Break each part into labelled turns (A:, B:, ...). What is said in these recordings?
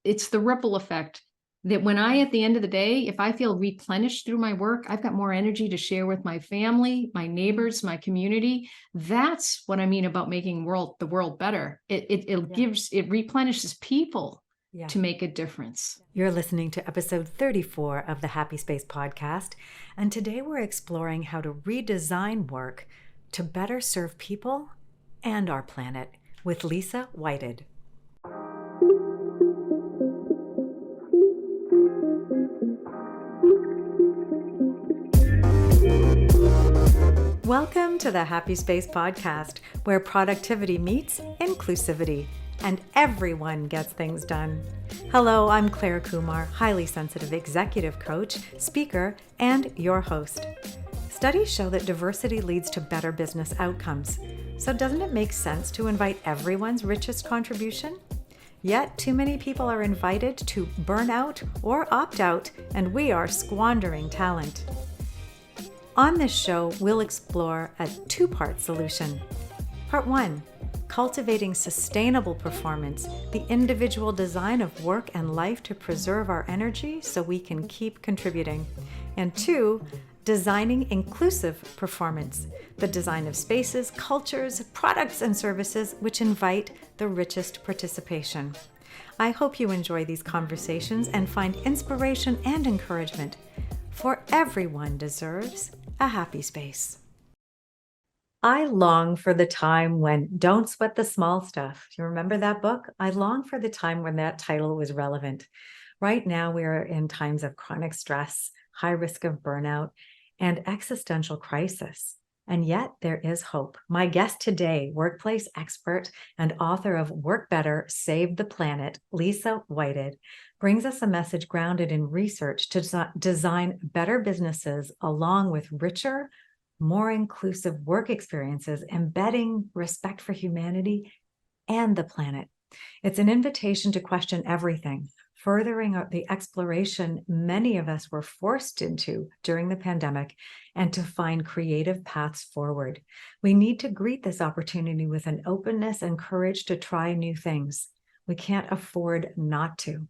A: it's the ripple effect that when at the end of the day, if I feel replenished through my work, I've got more energy to share with my family, my neighbors, my community. That's what I mean about making the world better. It replenishes people to make a difference.
B: You're listening to episode 34 of the Happy Space podcast, and today we're exploring how to redesign work to better serve people and our planet with Lisa Whited. Welcome to the Happy Space podcast, where productivity meets inclusivity and everyone gets things done. Hello, I'm Clare Kumar, highly sensitive executive coach, speaker, and your host. Studies show that diversity leads to better business outcomes. So doesn't it make sense to invite everyone's richest contribution? Yet too many people are invited to burn out or opt out, and we are squandering talent. On this show, we'll explore a two-part solution. Part 1, cultivating sustainable performance, the individual design of work and life to preserve our energy so we can keep contributing. And 2, designing inclusive performance, the design of spaces, cultures, products, and services which invite the richest participation. I hope you enjoy these conversations and find inspiration and encouragement, for everyone deserves a happy space. I long for the time when Don't Sweat the Small Stuff. Do you remember that book? I long for the time when that title was relevant. Right now, we are in times of chronic stress, high risk of burnout, and existential crisis. And yet there is hope. My guest today, workplace expert and author of Work Better, Save the Planet, Lisa Whited, brings us a message grounded in research to design better businesses along with richer, more inclusive work experiences, embedding respect for humanity and the planet. It's an invitation to question everything, furthering the exploration many of us were forced into during the pandemic, and to find creative paths forward. We need to greet this opportunity with an openness and courage to try new things. We can't afford not to.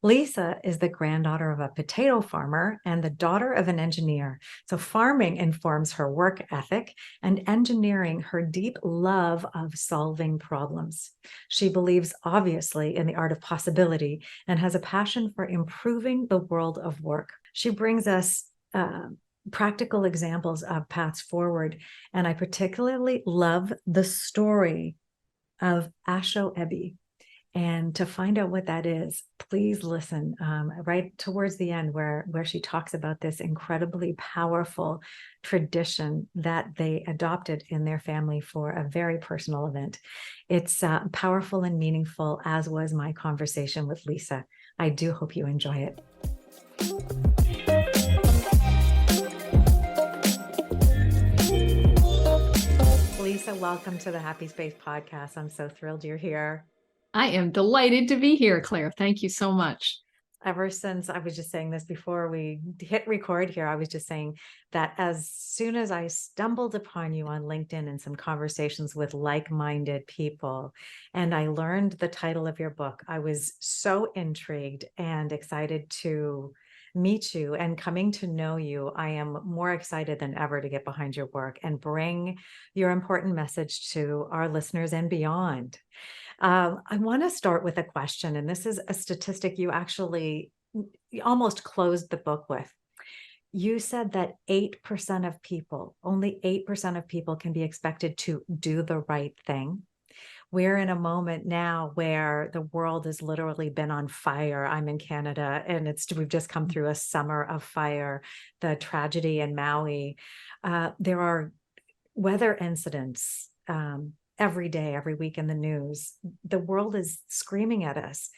B: Lisa is the granddaughter of a potato farmer and the daughter of an engineer. So farming informs her work ethic and engineering her deep love of solving problems. She believes, obviously, in the art of possibility and has a passion for improving the world of work. She brings us practical examples of paths forward, and I particularly love the story of Asoebi. And to find out what that is, please listen right towards the end where she talks about this incredibly powerful tradition that they adopted in their family for a very personal event. It's powerful and meaningful, as was my conversation with Lisa. I do hope you enjoy it. Lisa, welcome to the Happy Space podcast. I'm so thrilled you're here.
A: I am delighted to be here, Claire. Thank you so much.
B: Ever since, I was just saying this before we hit record here, I was just saying that as soon as I stumbled upon you on LinkedIn and some conversations with like-minded people, and I learned the title of your book, I was so intrigued and excited to meet you. And coming to know you, I am more excited than ever to get behind your work and bring your important message to our listeners and beyond. I want to start with a question, and this is a statistic you actually almost closed the book with. You said that 8% of people, only 8% of people can be expected to do the right thing. We're in a moment now where the world has literally been on fire. I'm in Canada, and we've just come through a summer of fire, the tragedy in Maui. There are weather incidents every day, every week in the news. The world is screaming at us,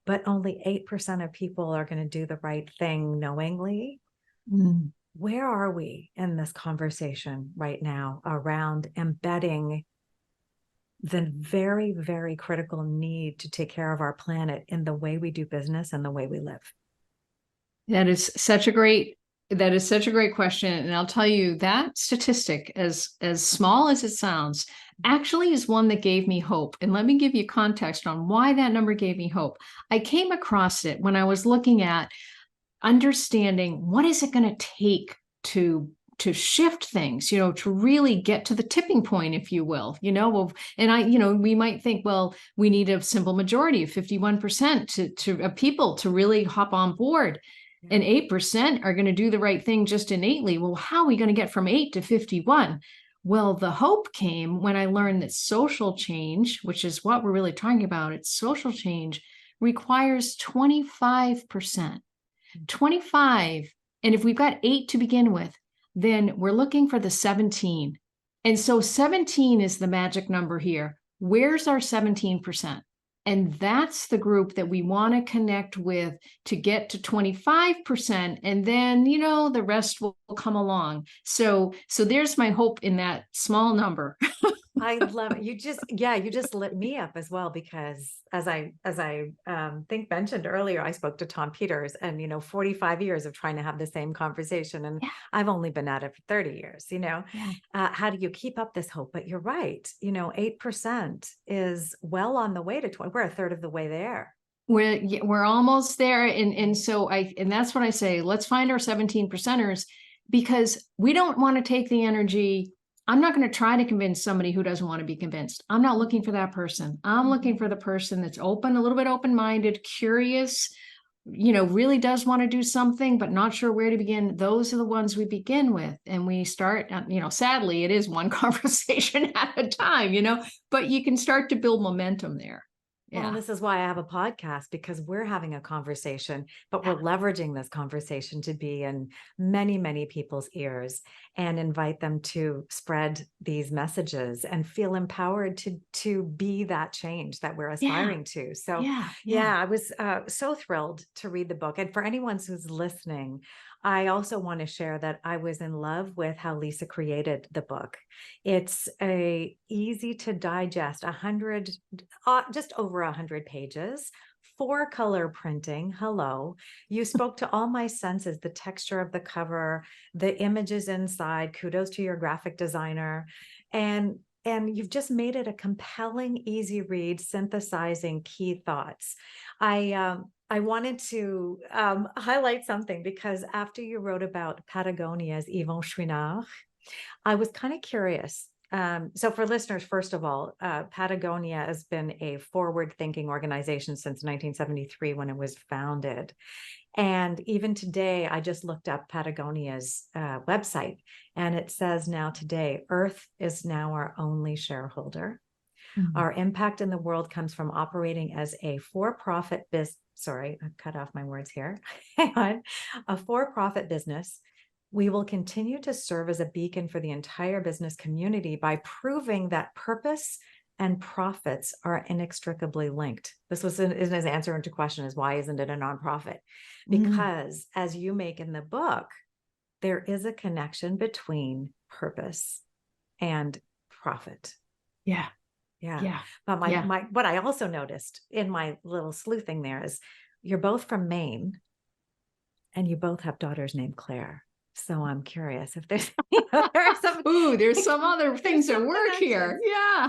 B: but only 8% of people are going to do the right thing knowingly. Where are we in this conversation right now around embedding the very, very critical need to take care of our planet in the way we do business and the way we live?
A: That is such a great That is such a great question. And I'll tell you that statistic, as small as it sounds, actually is one that gave me hope. And let me give you context on why that number gave me hope. I came across it when I was looking at understanding what is it going to take to shift things, to really get to the tipping point, if you will, we might think, well, we need a simple majority of 51% of people to really hop on board. And 8% are going to do the right thing just innately. Well, how are we going to get from 8 to 51? Well, the hope came when I learned that social change, which is what we're really talking about, it's social change requires 25%. 25. And if we've got 8 to begin with, then we're looking for the 17. And so 17 is the magic number here. Where's our 17%? And that's the group that we want to connect with to get to 25%. And then, the rest will come along. So there's my hope in that small number.
B: I love it. You just lit me up as well, because as I think mentioned earlier, I spoke to Tom Peters, and 45 years of trying to have the same conversation, and I've only been at it for 30 years. How do you keep up this hope? But you're right. 8% is well on the way to 20. We're a third of the way there.
A: We're almost there, and so that's what I say. Let's find our 17 percenters, because we don't want to take the energy. I'm not going to try to convince somebody who doesn't want to be convinced. I'm not looking for that person. I'm looking for the person that's open, a little bit open-minded, curious, really does want to do something, but not sure where to begin. Those are the ones we begin with. And we start, sadly, it is one conversation at a time, but you can start to build momentum there.
B: Well, this is why I have a podcast, because we're having a conversation, but we're leveraging this conversation to be in many, many people's ears and invite them to spread these messages and feel empowered to be that change that we're aspiring to. So I was so thrilled to read the book. And for anyone who's listening, I also want to share that I was in love with how Lisa created the book. It's a easy to digest, just over 100 pages, 4-color printing. Hello. You spoke to all my senses, the texture of the cover, the images inside. Kudos to your graphic designer. And you've just made it a compelling, easy read, synthesizing key thoughts. I wanted to highlight something, because after you wrote about Patagonia's Yvon Chouinard, I was kind of curious. So for listeners, first of all, Patagonia has been a forward-thinking organization since 1973 when it was founded. And even today, I just looked up Patagonia's website, and it says now today, Earth is now our only shareholder. Mm-hmm. Our impact in the world comes from operating as a for-profit business. Sorry, I cut off my words here. Hang on. A for-profit business. We will continue to serve as a beacon for the entire business community by proving that purpose and profits are inextricably linked. This was his answer into question is, why isn't it a nonprofit? Because as you make in the book, there is a connection between purpose and profit.
A: Yeah.
B: But what I also noticed in my little sleuthing there is you're both from Maine and you both have daughters named Clare. So I'm curious if there's
A: there's some other things at work here. Yeah.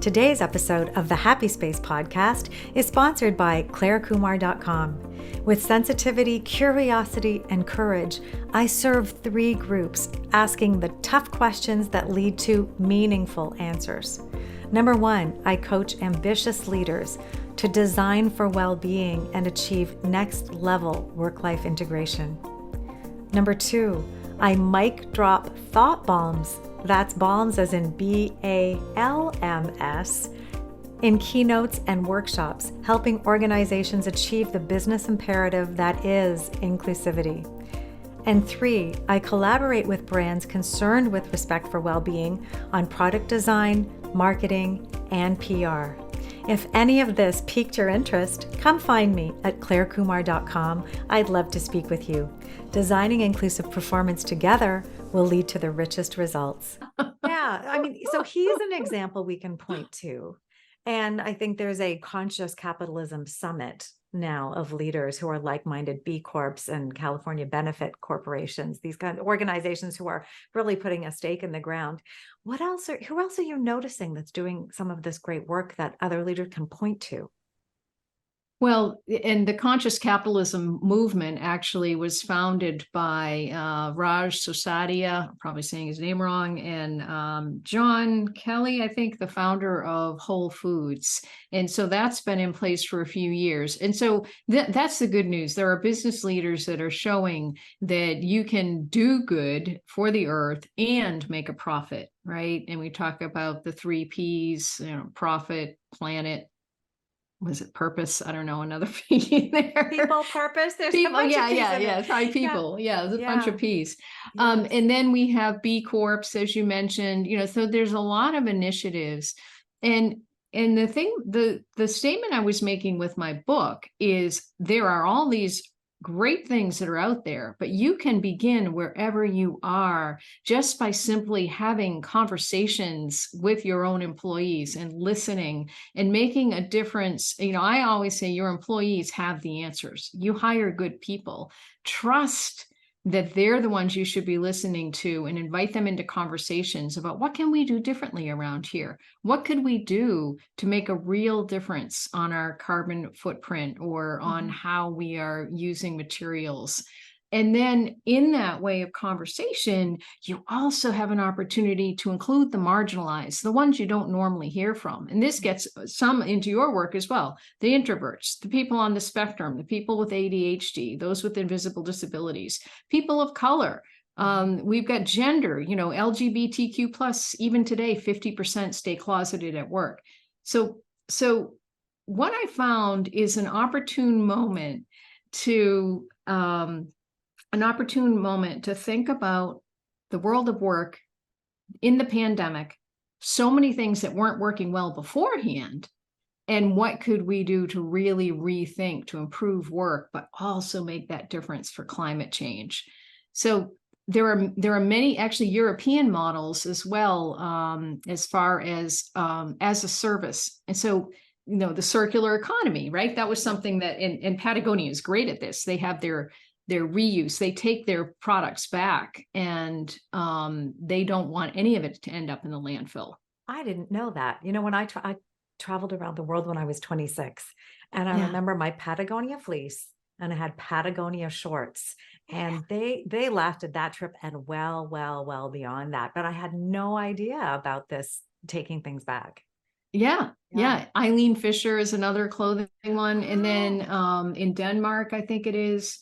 B: Today's episode of the Happy Space podcast is sponsored by clarekumar.com. With sensitivity, curiosity, and courage, I serve 3 groups asking the tough questions that lead to meaningful answers. Number 1, I coach ambitious leaders to design for well-being and achieve next-level work-life integration. Number 2, I mic drop thought bombs. That's bombs as in BALMS, in keynotes and workshops, helping organizations achieve the business imperative that is inclusivity. And 3, I collaborate with brands concerned with respect for well-being on product design, marketing, and PR. If any of this piqued your interest, come find me at clarekumar.com. I'd love to speak with you. Designing inclusive performance together will lead to the richest results. So he's an example we can point to. And I think there's a conscious capitalism summit now of leaders who are like-minded B Corps and California benefit corporations, these kind of organizations who are really putting a stake in the ground. Who else are you noticing that's doing some of this great work that other leaders can point to?
A: Well, and the conscious capitalism movement actually was founded by Raj Sisodia, I'm probably saying his name wrong, and John Kelly, I think, the founder of Whole Foods. And so that's been in place for a few years. And so that's the good news. There are business leaders that are showing that you can do good for the earth and make a profit, right? And we talk about the 3 Ps, profit, planet, was it purpose? I don't know, another P there.
B: People, purpose. There's a
A: People,
B: bunch of
A: yeah,
B: P's
A: yeah,
B: in
A: yeah.
B: it.
A: Sorry, people. Yeah, there's a bunch of P's.
B: Yes.
A: And then we have B Corps, as you mentioned, so there's a lot of initiatives. And the statement I was making with my book is there are all these great things that are out there, but you can begin wherever you are just by simply having conversations with your own employees and listening and making a difference. I always say your employees have the answers. You hire good people. Trust that they're the ones you should be listening to and invite them into conversations about what can we do differently around here? What could we do to make a real difference on our carbon footprint or on how we are using materials? And then in that way of conversation, you also have an opportunity to include the marginalized, the ones you don't normally hear from. And this gets some into your work as well. The introverts, the people on the spectrum, the people with ADHD, those with invisible disabilities, people of color. We've got gender, LGBTQ plus, even today, 50% stay closeted at work. So what I found is an opportune moment to think about the world of work in the pandemic, so many things that weren't working well beforehand, and what could we do to really rethink to improve work, but also make that difference for climate change. So there are many actually European models as well, as far as a service. And so the circular economy, right? That was something that in Patagonia is great at this. They have their reuse. They take their products back, and they don't want any of it to end up in the landfill.
B: I didn't know that. When I traveled around the world when I was 26, and I remember my Patagonia fleece, and I had Patagonia shorts, and they lasted that trip and well beyond that. But I had no idea about this taking things back.
A: Yeah. Eileen Fisher is another clothing one. And then in Denmark, I think it is,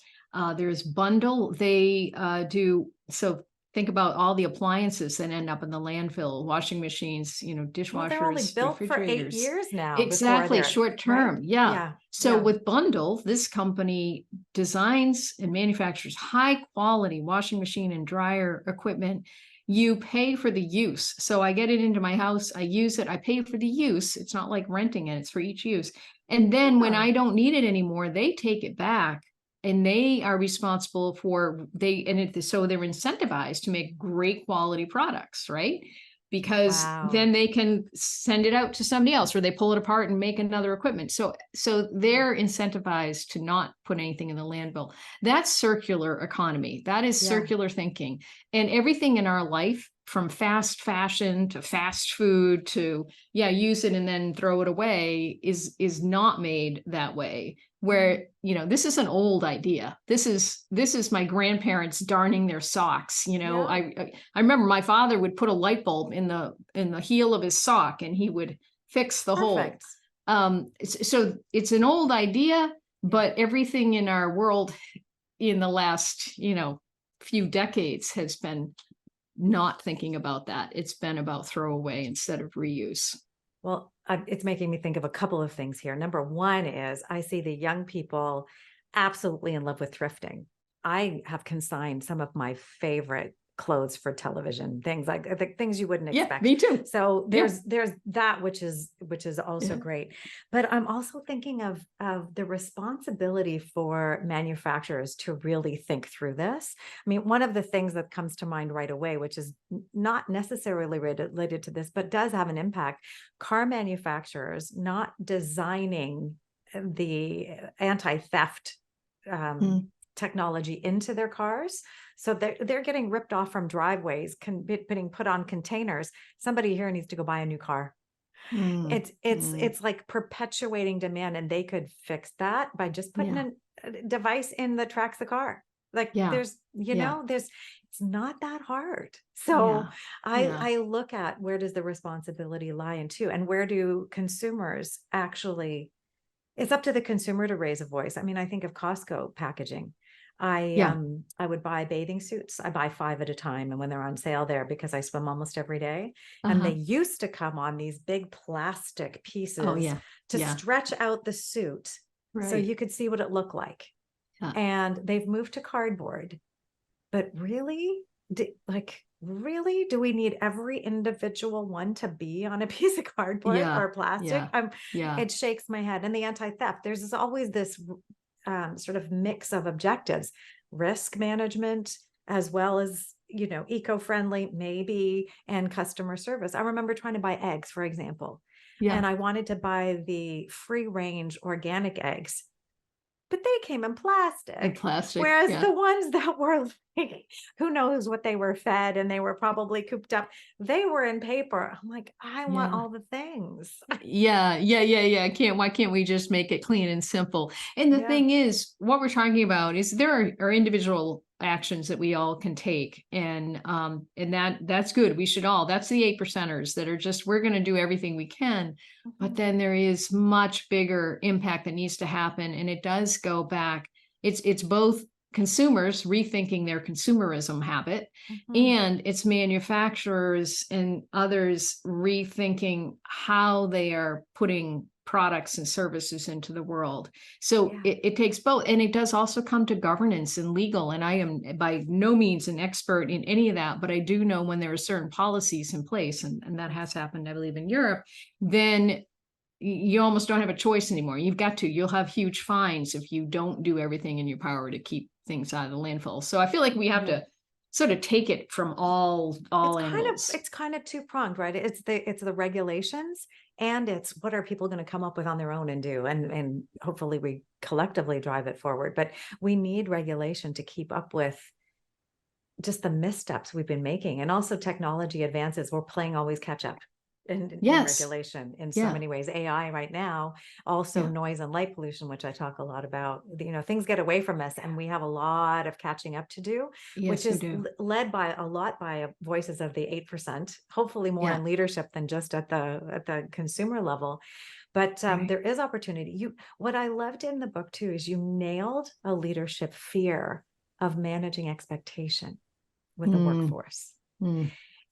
A: there's Bundle. They do, so think about all the appliances that end up in the landfill, washing machines, dishwashers,
B: well, they're only built for 8 years now.
A: Exactly, short term. Right? Yeah. So with Bundle, this company designs and manufactures high quality washing machine and dryer equipment. You pay for the use. So I get it into my house, I use it, I pay for the use. It's not like renting it, it's for each use. And then when I don't need it anymore, they take it back, and they are responsible for so they're incentivized to make great quality products, right? Because then they can send it out to somebody else, or they pull it apart and make another equipment. So they're incentivized to not put anything in the landfill. That's circular economy. That is circular thinking. And everything in our life, from fast fashion to fast food to use it and then throw it away, is not made that way. Where this is an old idea. This is my grandparents darning their socks. I remember my father would put a light bulb in the heel of his sock, and he would fix the hole. So it's an old idea, but everything in our world in the last few decades has been not thinking about that. It's been about throw away instead of reuse.
B: Well, it's making me think of a couple of things here. Number one is I see the young people absolutely in love with thrifting. I have consigned some of my favorite clothes for television, things like the things you wouldn't
A: Yeah,
B: expect.
A: me too.
B: So
A: Yeah.
B: there's that, which is also
A: Yeah.
B: great. But I'm also thinking of the responsibility for manufacturers to really think through this. I mean, one of the things that comes to mind right away, which is not necessarily related to this, but does have an impact, car manufacturers not designing the anti-theft technology into their cars. So they're getting ripped off from driveways, being put on containers. Somebody here needs to go buy a new car. It's like perpetuating demand, and they could fix that by just putting a device in that tracks the car. Like there's, it's not that hard. So I look at, where does the responsibility lie in too? And where do consumers actually, it's up to the consumer to raise a voice. I mean, I think of Costco packaging. I would buy bathing suits. I buy 5 at a time, and when they're on sale there, because I swim almost every day, and they used to come on these big plastic pieces to stretch out the suit so you could see what it looked like. And they've moved to cardboard. But really, do we need every individual one to be on a piece of cardboard or plastic? It shakes my head. And the anti-theft, there's always this sort of mix of objectives, risk management, as well as, eco-friendly maybe, and customer service. I remember trying to buy eggs, for example, and I wanted to buy the free range organic eggs, but they came in plastic. Whereas the ones that were like, who knows what they were fed, and they were probably cooped up, they were in paper. I'm like, I want all the things.
A: Why can't we just make it clean and simple? And the thing is, what we're talking about is there are individual actions that we all can take, and that's good. We should all, that's the 8%ers that are just, we're going to do everything we can. But then there is much bigger impact that needs to happen, and it does go back. It's both consumers rethinking their consumerism habit, and it's manufacturers and others rethinking how they are putting products and services into the world. So it takes both, and it does also come to governance and legal. And I am by no means an expert in any of that, but I do know when there are certain policies in place, and that has happened, I believe, in Europe, then you almost don't have a choice anymore. You'll have huge fines if you don't do everything in your power to keep things out of the landfill. So I feel like we have to sort of take it from all angles.
B: It's kind of two-pronged, right? It's the regulations, and it's what are people going to come up with on their own and do, and hopefully we collectively drive it forward. But we need regulation to keep up with just the missteps we've been making, and also technology advances. We're playing always catch up in regulation in so many ways. AI right now, also noise and light pollution, which I talk a lot about. Things get away from us, and we have a lot of catching up to do, which is led by voices of the 8%, hopefully more in leadership than just at the consumer level. But there is opportunity. What I loved in the book too is you nailed a leadership fear of managing expectation with the workforce.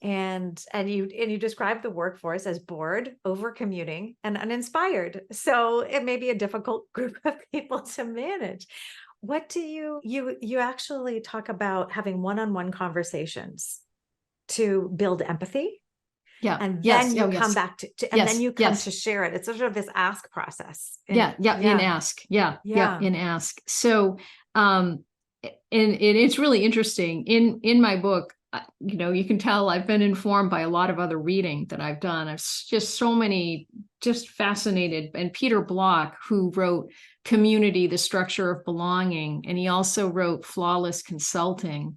B: And you describe the workforce as bored, over commuting, and uninspired. So it may be a difficult group of people to manage. What do you actually talk about having one-on-one conversations to build empathy? And then you come back then you come to share it. It's sort of this ask process.
A: In ask. So, and it's really interesting in my book. You can tell I've been informed by a lot of other reading that I've done. I've just so many, just fascinated. And Peter Block, who wrote Community, the Structure of Belonging, and he also wrote Flawless Consulting.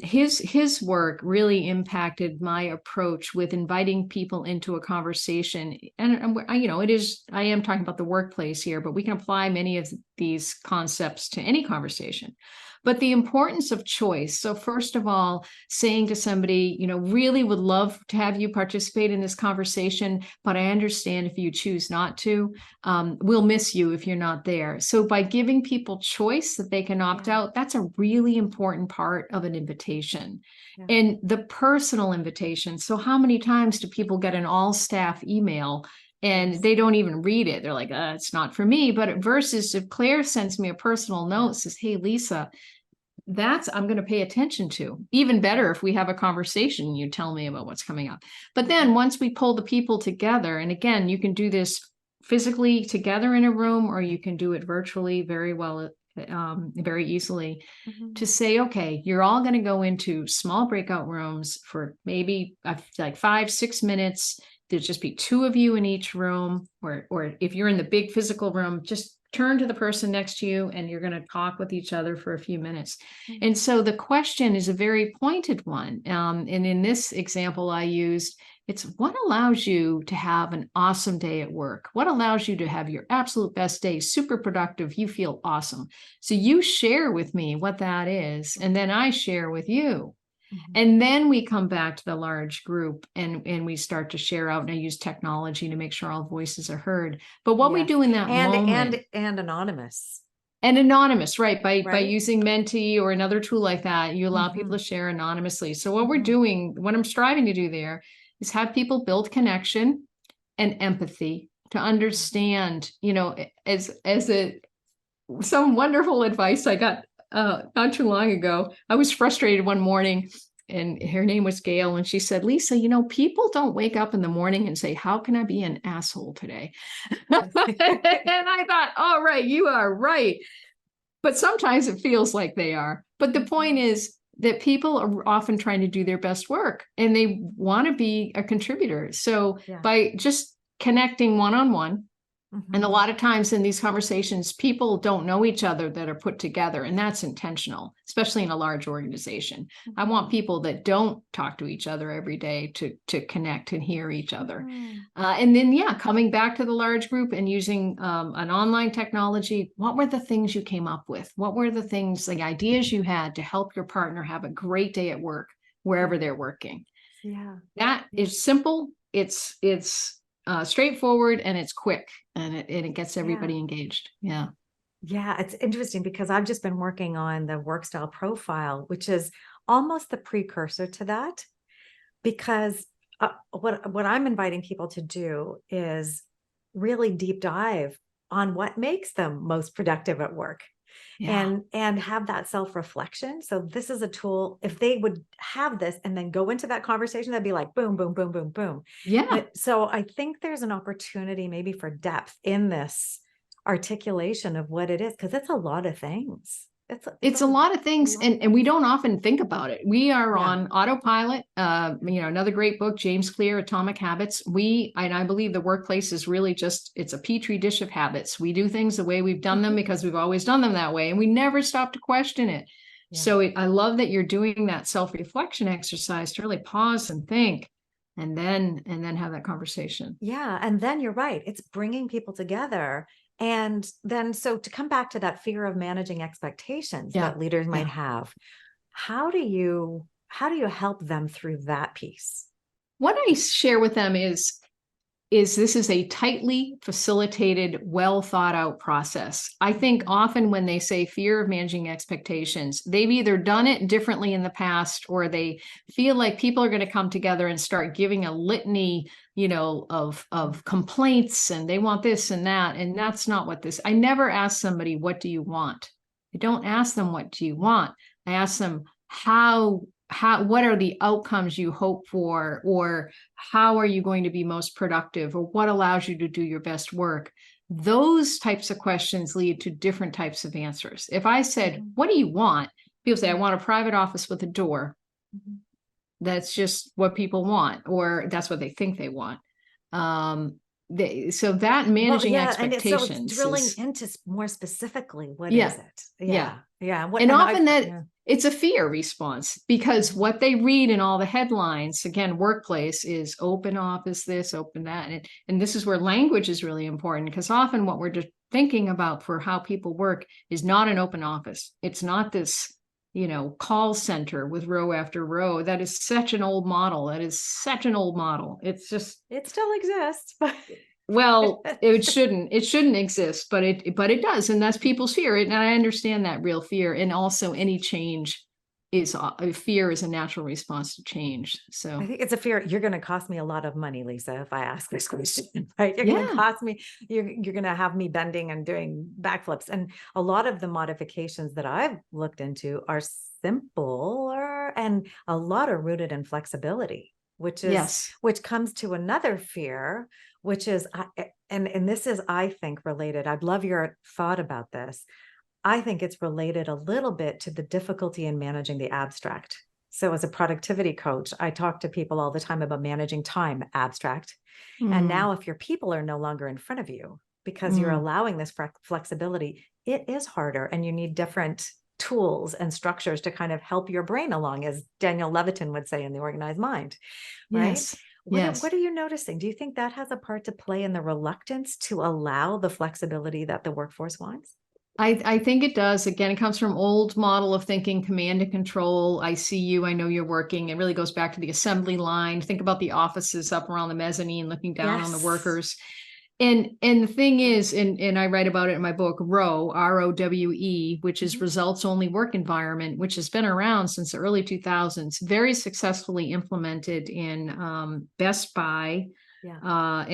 A: His work really impacted my approach with inviting people into a conversation. And I am talking about the workplace here, but we can apply many of these concepts to any conversation. But the importance of choice. So first of all, saying to somebody, really would love to have you participate in this conversation, but I understand if you choose not to, we'll miss you if you're not there. So by giving people choice that they can opt out, that's a really important part of an invitation. And the personal invitation. So how many times do people get an all staff email and they don't even read it? They're like, it's not for me. But versus if Claire sends me a personal note, says, hey, Lisa, I'm going to pay attention to. Even better if we have a conversation, you tell me about what's coming up. But then once we pull the people together, and again, you can do this physically together in a room, or you can do it virtually very well, very easily, to say, okay, you're all going to go into small breakout rooms for maybe like 5-6 minutes. There's just be 2 of you in each room, or if you're in the big physical room, just turn to the person next to you and you're going to talk with each other for a few minutes. And so the question is a very pointed one. And in this example I used, it's what allows you to have an awesome day at work? What allows you to have your absolute best day, super productive, you feel awesome? So you share with me what that is, and then I share with you. And then we come back to the large group and we start to share out, and I use technology to make sure all voices are heard. But what we do in that moment,
B: and anonymous.
A: And anonymous, right? By using Menti or another tool like that, you allow people to share anonymously. So what we're doing, what I'm striving to do there is have people build connection and empathy to understand, some wonderful advice I got not too long ago. I was frustrated one morning, and her name was Gail, and she said, Lisa, people don't wake up in the morning and say, how can I be an asshole today? And I thought, all right, you are right. But sometimes it feels like they are. But the point is that people are often trying to do their best work, and they want to be a contributor. So by just connecting one-on-one, and a lot of times in these conversations, people don't know each other that are put together, and that's intentional, especially in a large organization. I want people that don't talk to each other every day to connect and hear each other. And then, coming back to the large group and using an online technology, what were the things you came up with? What were the things, the ideas you had to help your partner have a great day at work, wherever they're working? That is simple. It's straightforward, and it's quick, and it gets everybody engaged. Yeah,
B: it's interesting because I've just been working on the work style profile, which is almost the precursor to that. Because what I'm inviting people to do is really deep dive on what makes them most productive at work. And have that self-reflection. So this is a tool. If they would have this and then go into that conversation, that'd be like boom, boom, boom, boom, boom. So I think there's an opportunity maybe for depth in this articulation of what it is, because it's a lot of things.
A: It's a lot of things, and we don't often think about it. We are on autopilot. Another great book, James Clear, Atomic Habits. I believe the workplace is really it's a petri dish of habits. We do things the way we've done them because we've always done them that way, and we never stop to question it. So I love that you're doing that self-reflection exercise to really pause and think, and then have that conversation.
B: And then you're right. It's bringing people together. And then, so to come back to that fear of managing expectations that leaders might have, how do you help them through that piece?
A: What I share with them is this is a tightly facilitated, well thought out process. I think often when they say fear of managing expectations, they've either done it differently in the past, or they feel like people are going to come together and start giving a litany, of complaints, and they want this and that. And that's not what I never ask somebody, what do you want? I don't ask them, what do you want? I ask them, what are the outcomes you hope for, or how are you going to be most productive, or what allows you to do your best work? Those types of questions lead to different types of answers. If I said, what do you want? People say, I want a private office with a door. That's just what people want, or that's what they think they want. So that managing expectations,
B: and so it's drilling into more specifically, what is it?
A: And often it's a fear response, because what they read in all the headlines, again, workplace, is open office this, open that. And this is where language is really important, because often what we're just thinking about for how people work is not an open office. It's not this, call center with row after row. That is such an old model. It
B: still exists, but
A: well, it shouldn't exist, but it does. And that's people's fear. And I understand that real fear. And also any change fear is a natural response to change. So
B: I think it's a fear. You're going to cost me a lot of money, Lisa, if I ask this question, right? You're going to
A: yeah,
B: cost me, you're going to have me bending and doing backflips. And a lot of the modifications that I've looked into are simpler, and a lot are rooted in flexibility,
A: yes,
B: which comes to another fear, which is, and this is, I think, related. I'd love your thought about this. I think it's related a little bit to the difficulty in managing the abstract. So as a productivity coach, I talk to people all the time about managing time, abstract. And
A: mm,
B: now if your people are no longer in front of you because you're
A: mm,
B: allowing this flexibility, it is harder, and you need different tools and structures to kind of help your brain along, as Daniel Levitin would say in The Organized Mind, right?
A: yes,
B: What
A: yes.
B: are you noticing? Do you think that has a part to play in the reluctance to allow the flexibility that the workforce wants?
A: I think it does. Again, it comes from old model of thinking, command and control. I see you, I know you're working. It really goes back to the assembly line. Think about the offices up around the mezzanine, looking down on the
B: Yes.
A: workers. And the thing is, and I write about it in my book, ROWE, which is
B: Mhm.
A: results only work environment, which has been around since the early 2000s, very successfully implemented in Best Buy,
B: Yeah.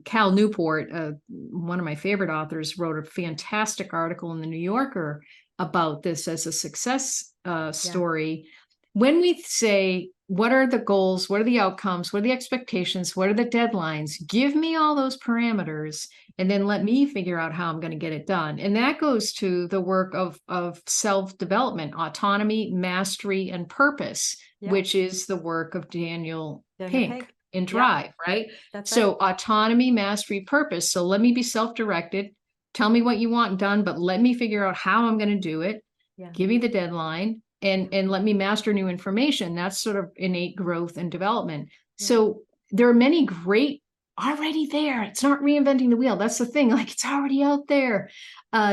A: Cal Newport, one of my favorite authors, wrote a fantastic article in the New Yorker about this as a success
B: Yeah.
A: story. When we say, what are the goals? What are the outcomes? What are the expectations? What are the deadlines? Give me all those parameters, and then let me figure out how I'm going to get it done. And that goes to the work of self-development, autonomy, mastery, and purpose,
B: Yeah.
A: which is the work of Daniel
B: Daniel
A: Pink
B: Pink.
A: in
B: Yeah,
A: Drive, right?
B: that's right.
A: So autonomy, mastery, purpose. So let me be self-directed. Tell me what you want done, but let me figure out how I'm going to do it.
B: Yeah.
A: Give me the deadline, and let me master new information. That's sort of innate growth and development.
B: Yeah.
A: So there are many great already there. It's not reinventing the wheel. That's the thing. Like, it's already out there.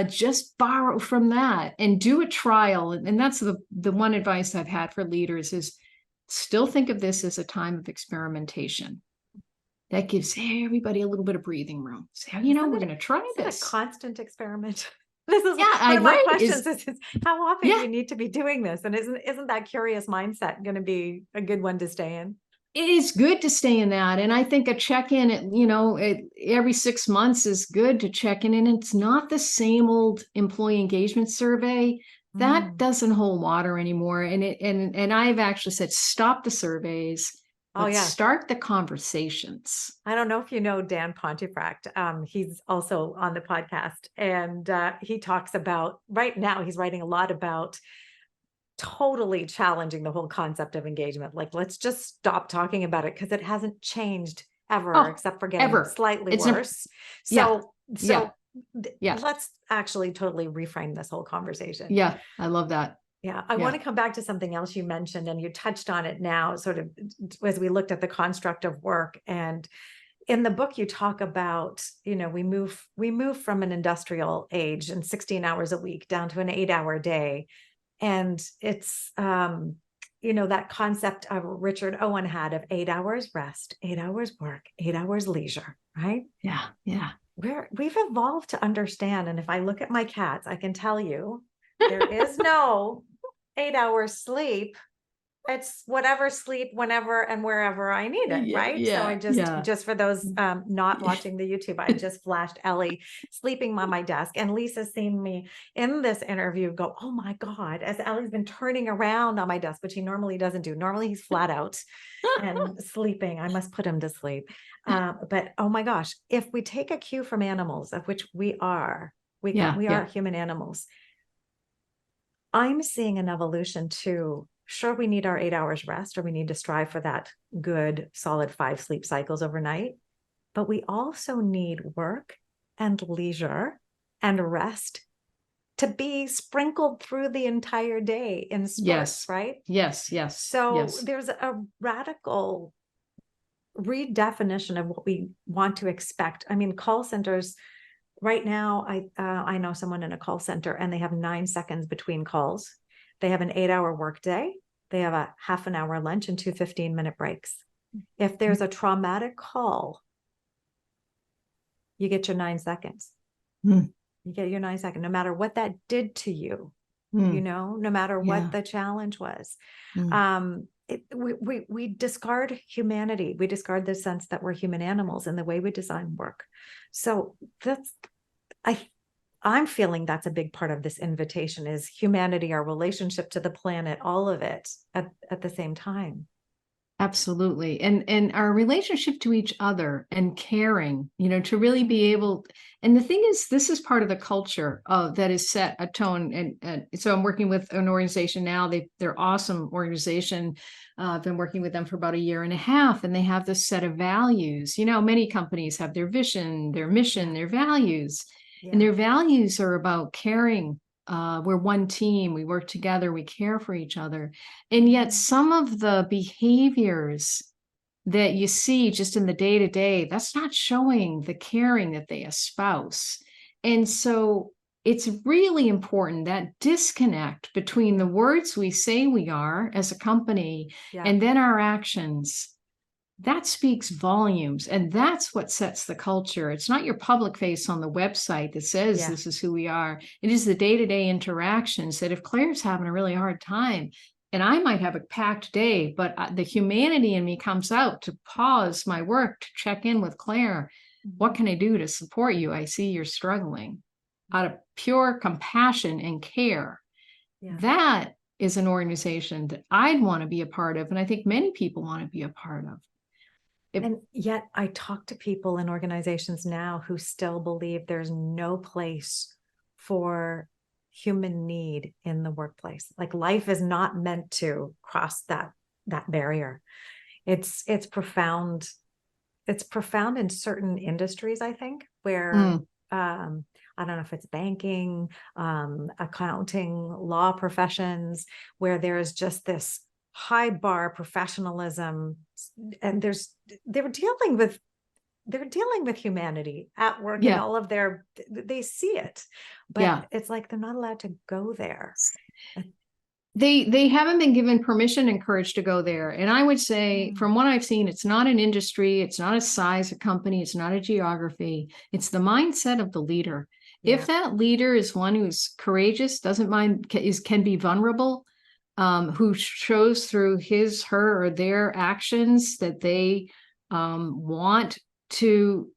A: Just borrow from that and do a trial. And that's the one advice I've had for leaders is still think of this as a time of experimentation. That gives everybody a little bit of breathing room. So, we're going to try
B: Isn't it a
A: this.
B: constant experiment? This is
A: Yeah,
B: one of my
A: right.
B: questions is how often do
A: Yeah,
B: you need to be doing this? And isn't that curious mindset going to be a good one to stay in?
A: it is good to stay in that. And I think a check-in every 6 months is good to check in. And it's not the same old employee engagement survey. That
B: Mm.
A: doesn't hold water anymore. And I've actually said, stop the surveys.
B: Oh,
A: Let's
B: yeah.
A: start the conversations.
B: I don't know if you know Dan Pontefract. He's also on the podcast, and he talks about, right now, he's writing a lot about totally challenging the whole concept of engagement. Like, let's just stop talking about it because it hasn't changed ever,
A: Oh,
B: except for getting
A: ever.
B: slightly
A: It's never,
B: worse.
A: yeah,
B: So,
A: yeah, yeah,
B: let's actually totally reframe this whole conversation.
A: yeah. I love that.
B: Yeah, I want
A: Yeah.
B: to come back to something else you mentioned, and you touched on it now, sort of as we looked at the construct of work. And in the book, you talk about, we move from an industrial age and 16 hours a week down to an 8-hour day. And it's, that concept of Richard Owen had of 8 hours rest, 8 hours work, 8 hours leisure, right?
A: Yeah. Yeah.
B: We've evolved to understand. And if I look at my cats, I can tell you there is no 8 hours sleep. It's whatever sleep whenever and wherever I need it,
A: Yeah.
B: right? So I
A: Yeah. Yeah.
B: just for those not watching the YouTube, I just flashed Ellie sleeping on my desk, and Lisa's seen me in this interview go, oh my God, as Ellie's been turning around on my desk, which he normally doesn't do. Normally he's flat out and sleeping. I must put him to sleep. But oh my gosh, if we take a cue from animals, of which we are,
A: Yeah.
B: we are
A: Yeah.
B: human animals. I'm seeing an evolution too. Sure, we need our 8 hours rest, or we need to strive for that good, solid 5 sleep cycles overnight. But we also need work and leisure and rest to be sprinkled through the entire day in spurts,
A: Yes.
B: right?
A: Yes. Yes.
B: So
A: Yes.
B: there's a radical redefinition of what we want to expect. I mean, call centers right now, I know someone in a call center, and they have 9 seconds between calls. They have an 8-hour workday. They have a half an hour lunch and 2 15-minute breaks. If there's a traumatic call, you get your 9 seconds.
A: Mm.
B: You get your 9 seconds, no matter what that did to you.
A: Mm,
B: no matter what
A: yeah.
B: the challenge was.
A: Mm,
B: We discard humanity. We discard the sense that we're human animals in the way we design work. So that's, I I'm feeling that's a big part of this invitation is humanity, our relationship to the planet, all of it at the same time.
A: absolutely. And our relationship to each other and caring, to really be able, and the thing is, this is part of the culture that is set a tone. And so I'm working with an organization now. They're awesome organization. I've been working with them for about a year and a half, and they have this set of values. Many companies have their vision, their mission, their values, and
B: Yeah.
A: their values are about caring. We're one team. We work together. We care for each other. And yet, some of the behaviors that you see just in the day to day, that's not showing the caring that they espouse. And so, it's really important that disconnect between the words we say we are as a company
B: Yeah.
A: and then our actions. That speaks volumes, and that's what sets the culture. It's not your public face on the website that says
B: Yeah.
A: this is who we are. It is the day-to-day interactions that if Claire's having a really hard time, and I might have a packed day, but the humanity in me comes out to pause my work to check in with Claire. What can I do to support you? I see you're struggling. Out of pure compassion and care.
B: Yeah.
A: That is an organization that I'd want to be a part of, and I think many people want to be a part of.
B: And yet I talk to people in organizations now who still believe there's no place for human need in the workplace. Like life is not meant to cross that barrier. It's profound. It's profound in certain industries, I think, where I don't know if it's banking, accounting, law professions, where there's just this high bar professionalism, and they're dealing with humanity at work and
A: Yeah.
B: all of they see it, but
A: Yeah.
B: it's like they're not allowed to go there.
A: They haven't been given permission and courage to go there. And I would say, from what I've seen, it's not an industry, it's not a size of company, it's not a geography, it's the mindset of the leader.
B: Yeah.
A: If that leader is one who's courageous, doesn't mind, can be vulnerable, who shows through his, her, or their actions that they want to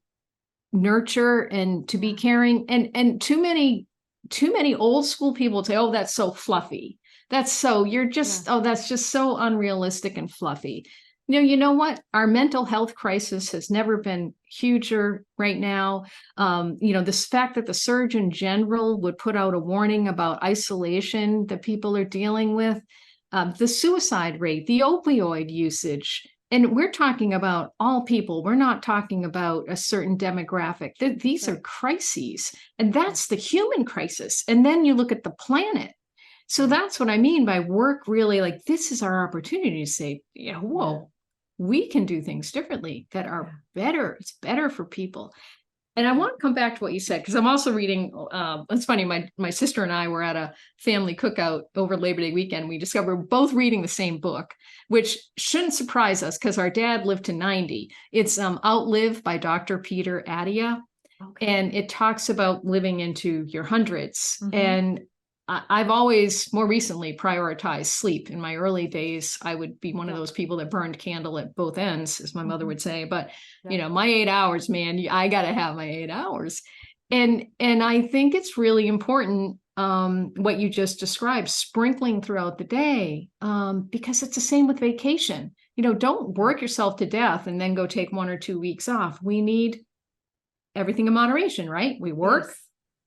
A: nurture and to be caring, and too many old school people say, oh, that's so fluffy, that's so, you're just, oh, that's just so unrealistic and fluffy. You know what, our mental health crisis has never been huger right now. This fact that the Surgeon General would put out a warning about isolation that people are dealing with, the suicide rate, the opioid usage. And we're talking about all people. We're not talking about a certain demographic. These are crises, and that's the human crisis. And then you look at the planet. So that's what I mean by work really, like, this is our opportunity to say, whoa, we can do things differently that are better. It's better for people. And I want to come back to what you said, because I'm also reading, it's funny, my sister and I were at a family cookout over Labor Day weekend. We discovered we're both reading the same book, which shouldn't surprise us because our dad lived to 90. It's Outlive by Dr. Peter Attia. Okay. And it talks about living into your hundreds. And I've always more recently prioritized sleep. In my early days, I would be one of those people that burned candle at both ends, as my mother would say. But my 8 hours, man, I got to have my 8 hours. And I think it's really important what you just described, sprinkling throughout the day, because it's the same with vacation. Don't work yourself to death and then go take 1 or 2 weeks off. We need everything in moderation, right? We work,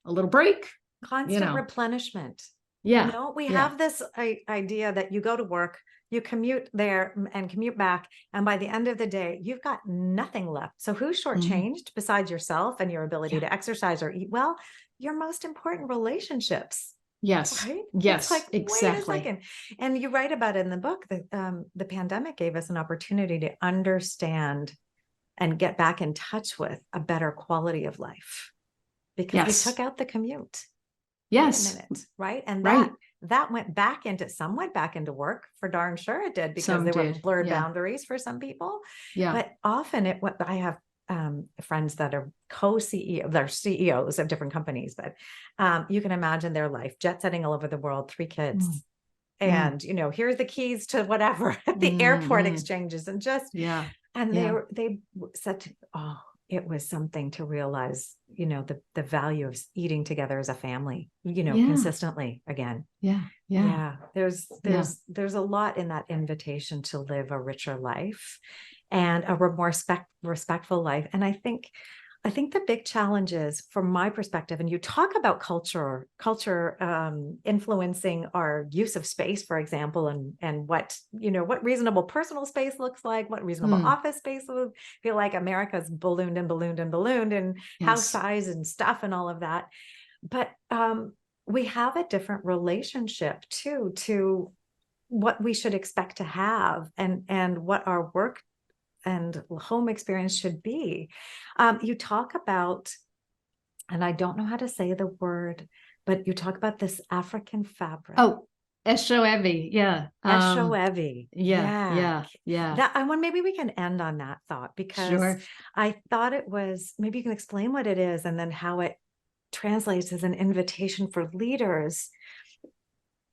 A: a little break.
B: Constant replenishment.
A: Yeah.
B: We have this idea that you go to work, you commute there and commute back, and by the end of the day, you've got nothing left. So who's shortchanged besides yourself and your ability to exercise or eat well? Your most important relationships.
A: Yes.
B: Right?
A: Yes,
B: it's like,
A: exactly.
B: Wait a second. And you write about it in the book that the pandemic gave us an opportunity to understand and get back in touch with a better quality of life because we took out the commute.
A: Yes.
B: Right. And that went back into, some went back into work, for darn sure it did, because there were blurred boundaries for some people. Yeah. But often I have friends that are co-CEO, they're CEOs of different companies, but you can imagine their life, jet setting all over the world, 3 kids. And, here's the keys to whatever at the airport exchanges and just,
A: Yeah.
B: and they said, oh, it was something to realize, the value of eating together as a family, consistently again.
A: Yeah.
B: There's a lot in that invitation to live a richer life and a more respectful life. And I think the big challenge is, from my perspective, and you talk about culture influencing our use of space, for example, and what reasonable personal space looks like, what reasonable office space would feel like. America's ballooned and house size and stuff and all of that. But we have a different relationship too to what we should expect to have and what our work and home experience should be. You talk about, and I don't know how to say the word, but you talk about this African fabric.
A: Oh, Asoebi. Yeah.
B: Asoebi.
A: Yeah.
B: That maybe we can end on that thought, because I thought it was, maybe you can explain what it is and then how it translates as an invitation for leaders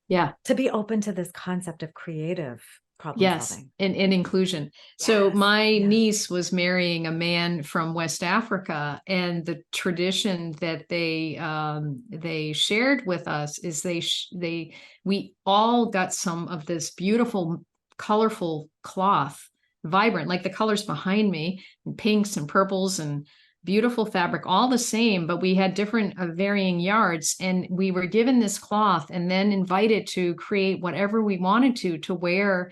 B: to be open to this concept of creative problem solving.
A: And inclusion. So my niece was marrying a man from West Africa, and the tradition that they shared with us is we all got some of this beautiful, colorful cloth, vibrant, like the colors behind me, and pinks and purples and beautiful fabric, all the same, but we had different varying yards, and we were given this cloth and then invited to create whatever we wanted to wear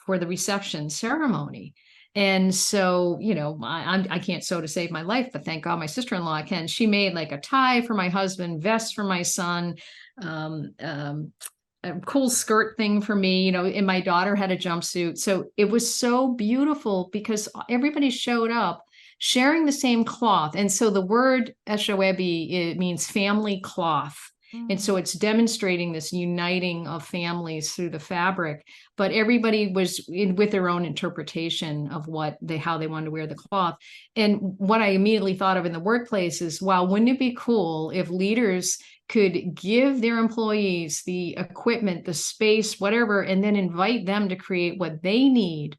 A: for the reception ceremony. And so, I can't sew to save my life, but thank God my sister-in-law can. She made like a tie for my husband, vest for my son, a cool skirt thing for me, and my daughter had a jumpsuit. So it was so beautiful because everybody showed up sharing the same cloth. And so the word Asoebi, it means family cloth. And so it's demonstrating this uniting of families through the fabric, but everybody was with their own interpretation of how they wanted to wear the cloth. And what I immediately thought of in the workplace is, wow, wouldn't it be cool if leaders could give their employees the equipment, the space, whatever, and then invite them to create what they need,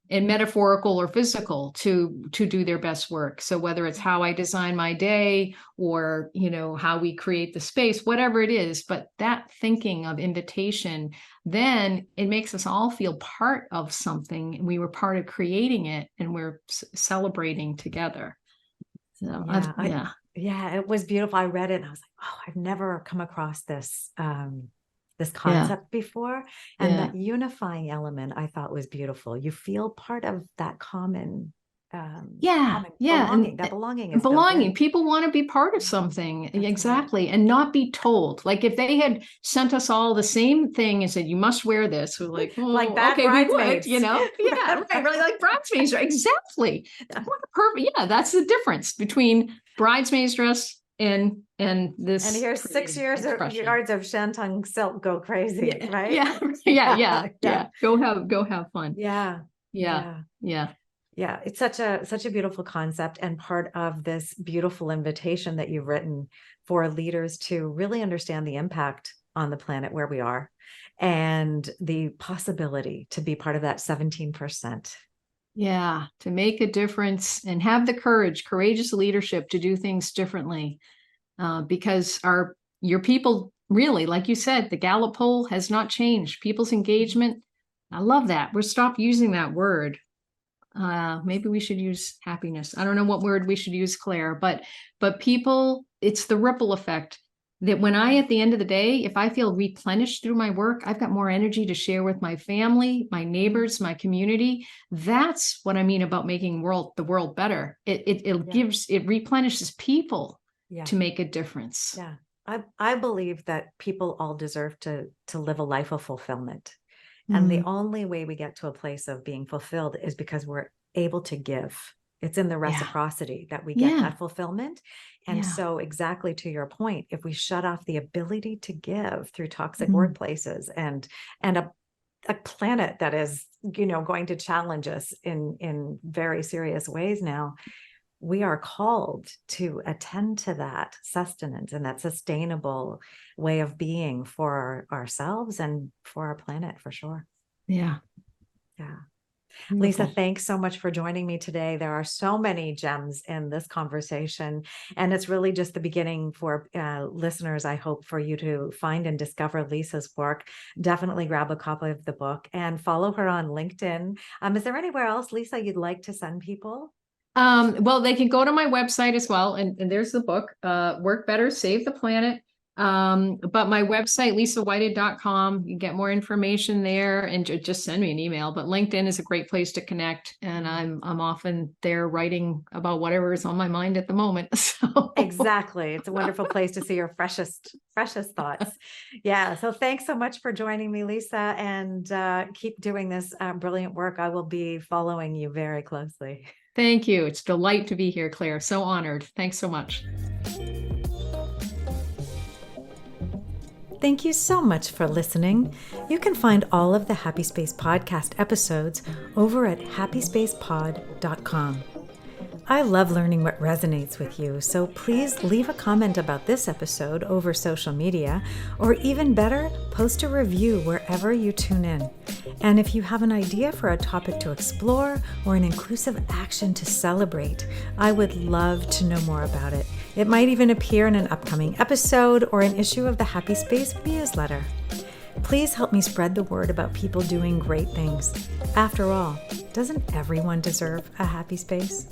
A: in metaphorical or physical, to do their best work. So whether it's how I design my day or, how we create the space, whatever it is, but that thinking of invitation, then it makes us all feel part of something. We were part of creating it, and we're celebrating together. So
B: it was beautiful. I read it and I was like, oh, I've never come across this concept before. And that unifying element I thought was beautiful. You feel part of that common belonging. That belonging is
A: belonging. People want to be part of something. That's exactly. Right. And not be told. Like if they had sent us all the same thing and said, you must wear this, we're like,
B: like bad bridesmaids.
A: We would, right, really, like bridesmaids. Exactly. That's the difference between bridesmaids dress and this.
B: And here's 6 yards of shantung silk, go crazy, right?
A: Yeah. Go have fun.
B: Yeah, it's such a beautiful concept, and part of this beautiful invitation that you've written for leaders to really understand the impact on the planet where we are, and the possibility to be part of that 17%.
A: Yeah, to make a difference and have the courageous leadership to do things differently, because your people, really, like you said, the Gallup poll has not changed. People's engagement, I love that. We're stopped using that word. Maybe we should use happiness. I don't know what word we should use, Claire, but people, it's the ripple effect that when at the end of the day, if I feel replenished through my work, I've got more energy to share with my family, my neighbors, my community. That's what I mean about making the world better. It replenishes people to make a difference.
B: Yeah. I believe that people all deserve to live a life of fulfillment. And the only way we get to a place of being fulfilled is because we're able to give. It's in the reciprocity that we get that fulfillment. And so, exactly to your point, if we shut off the ability to give through toxic workplaces and a planet that is, going to challenge us in very serious ways now, we are called to attend to that sustenance and that sustainable way of being for ourselves and for our planet, for sure.
A: Yeah.
B: Yeah.
A: Beautiful.
B: Lisa, thanks so much for joining me today. There are so many gems in this conversation, and it's really just the beginning for listeners, I hope, for you to find and discover Lisa's work. Definitely grab a copy of the book and follow her on LinkedIn. Is there anywhere else, Lisa, you'd like to send people?
A: Well, they can go to my website as well, and there's the book, Work Better, Save the Planet. But my website, lisawhitehead.com, you get more information there, and just send me an email. But LinkedIn is a great place to connect, and I'm often there writing about whatever is on my mind at the moment. So
B: Exactly. It's a wonderful place to see your freshest thoughts. Yeah. So thanks so much for joining me, Lisa, and keep doing this brilliant work. I will be following you very closely.
A: Thank you. It's a delight to be here, Claire. So honored. Thanks so much.
B: Thank you so much for listening. You can find all of the Happy Space podcast episodes over at happyspacepod.com. I love learning what resonates with you, so please leave a comment about this episode over social media, or even better, post a review wherever you tune in. And if you have an idea for a topic to explore or an inclusive action to celebrate, I would love to know more about it. It might even appear in an upcoming episode or an issue of the Happy Space newsletter. Please help me spread the word about people doing great things. After all, doesn't everyone deserve a happy space?